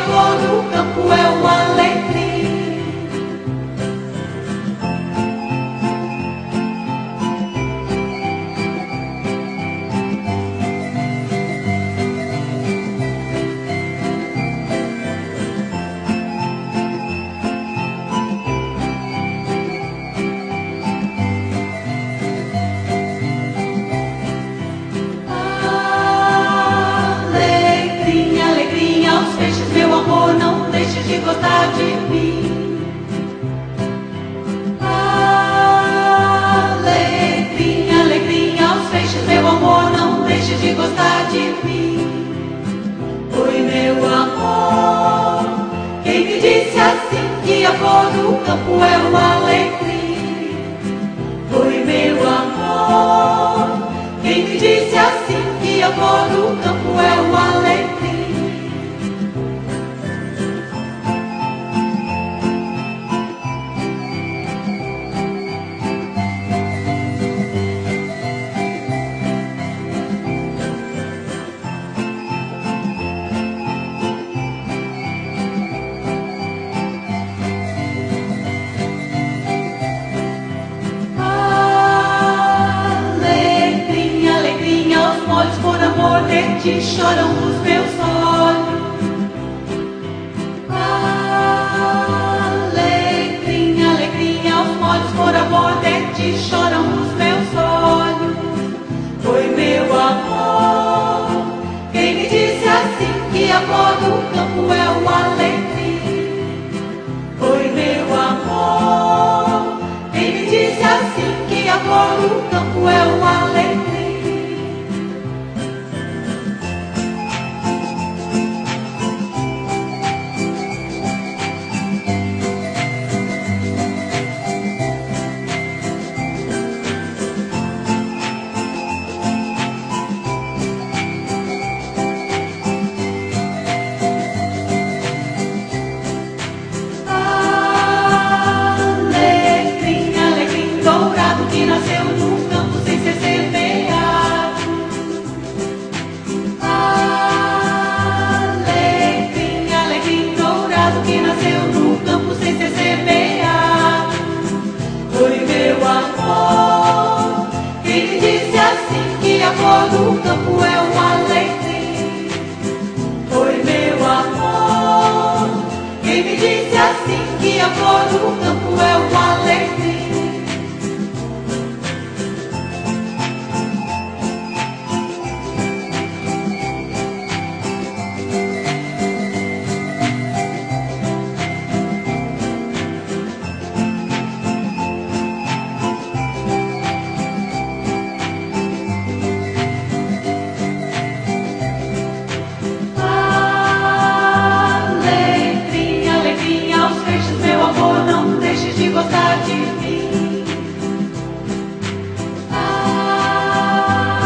flor do campo é o alecrim. Alecrim, alecrim aos peixes, meu amor, não deixe de gostar de mim. Alecrim, alecrim aos peixes, meu amor, não deixe de gostar de mim. Oi, meu amor, quem me disse assim que a flor do campo é o alecrim? Oi, meu amor, quem me disse assim que a flor do campo é o alecrim? Alecrim, alecrim aos molhos, por amor de ti choram os meus olhos. Alecrim, alecrim aos molhos, por amor de ti choram os meus olhos. Foi meu amor, quem me disse assim que a flor do campo é o alecrim? Foi meu amor, quem me disse assim que a flor do campo é o alecrim? Alecrim, alecrim dourado que nasceu no campo sem ser semeado. Alecrim, alecrim dourado que nasceu no campo sem ser semeado. Foi meu amor, quem me disse assim que a flor do campo é o alecrim? Foi meu amor, quem me disse assim que a flor do campo é o alecrim? Alecrim, alecrim aos peixes, meu amor, não deixe de gostar de mim.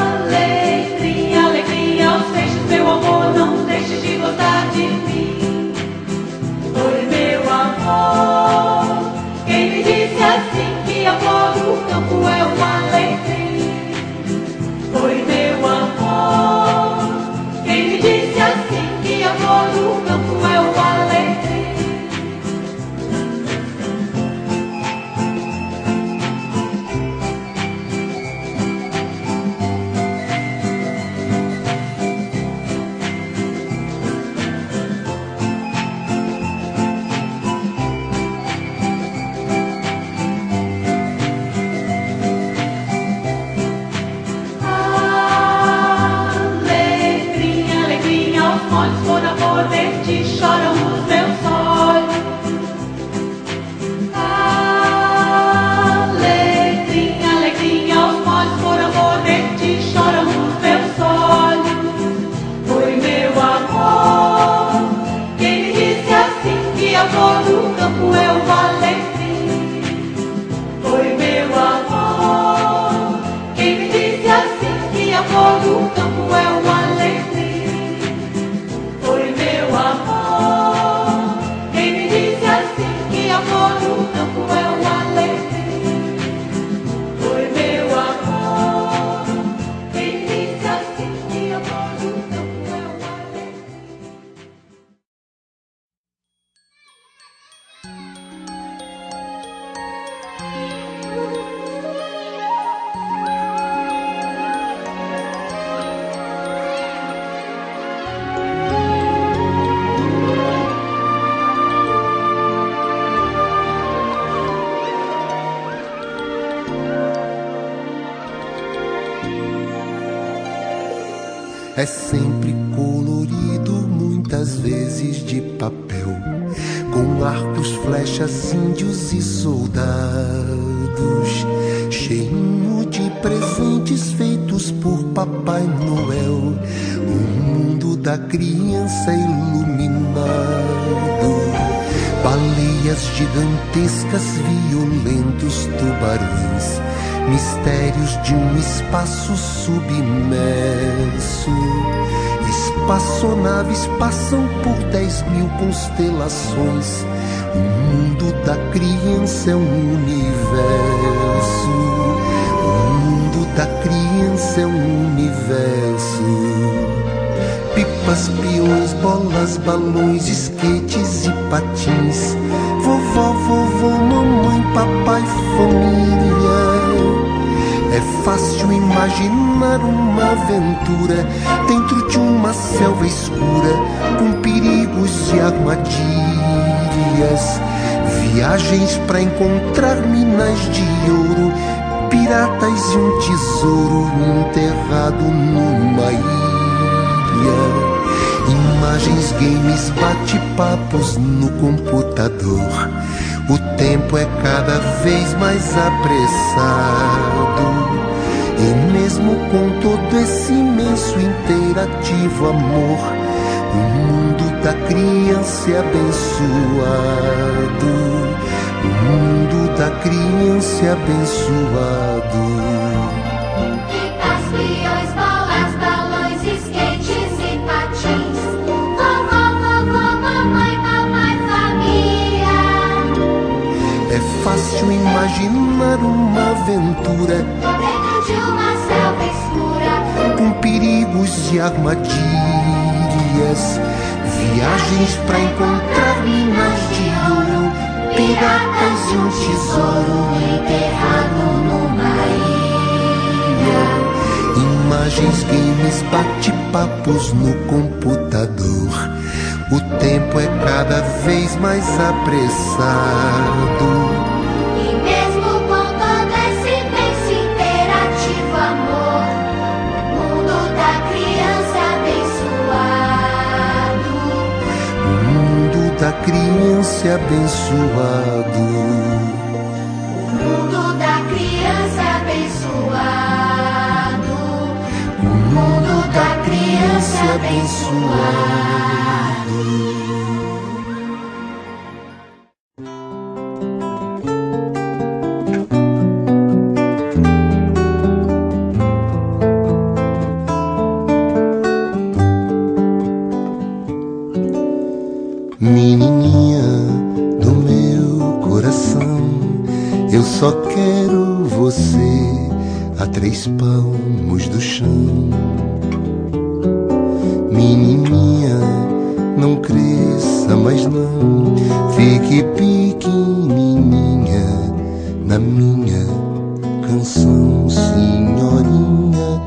Alecrim, alecrim aos peixes, meu amor, não deixe de gostar de mim. Oi, meu amor, quem me disse assim que a flor do campo é o alecrim? Oi, meu amor, quem me disse assim que a flor do campo é o alecrim? Alecrim, alecrim aos molhos, por amor de ti choram os meus olhos. Alecrim, alecrim aos molhos, por amor de ti choram os meus olhos. Foi meu amor, quem me disse assim que a flor do campo é o alecrim? Foi meu amor, quem me disse assim que a flor do campo é o alecrim? Foi meu amor, quem me disse assim que a flor do campo é o alecrim? Foi meu amor, quem me disse assim que a flor do campo é o alecrim? é sempre colorido, muitas vezes de papel, com arcos, flechas, índios e soldados, cheio de presentes feitos por Papai Noel, o mundo da criança iluminado. Baleias gigantescas, violentos tubarões, mistérios de um espaço submerso. Espaçonaves passam por 10.000 constelações. O mundo da criança é um universo. O mundo da criança é um universo. Pipas, peões, bolas, balões, skates e patins. Vovó, vovô, mamãe, papai, família. É fácil imaginar uma aventura dentro de uma selva escura, com perigos e armadilhas. Viagens para encontrar minas de ouro, piratas e um tesouro enterrado numa ilha. Imagens, games, bate-papos no computador. O tempo é cada vez mais apressado, e mesmo com todo esse imenso interativo amor, o mundo da criança é abençoado. O mundo da criança é abençoado. É fácil imaginar uma aventura dentro de uma selva escura, com perigos e armadilhas. Viagens para encontrar minas de ouro, piratas e um tesouro enterrado numa ilha. Imagens, games, bate-papos no computador. O tempo é cada vez mais apressado, e mesmo com todo esse imenso interativo amor, o mundo da criança abençoado. O mundo da criança é abençoado. O mundo da criança é abençoado. O mundo da criança é abençoado. Menininha do meu coração, eu só quero você a 3 palmos do chão. Menininha, não cresça mais não, fique pequenininha na minha canção. Senhorinha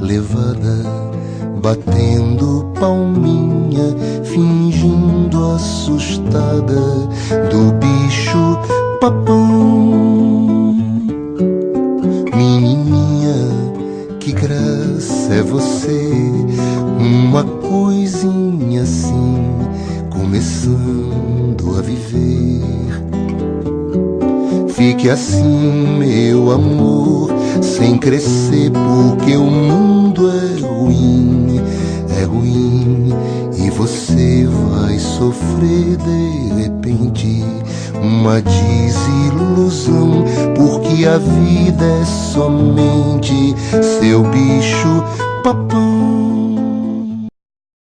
levada, batendo palminha, fingindo assustada do bicho papão. Menininha, que graça é você, uma coisinha assim, começando a viver. Fique assim, meu amor, sem crescer, porque o mundo é ruim, e você vai sofrer de repente uma desilusão, porque a vida é somente seu bicho papão.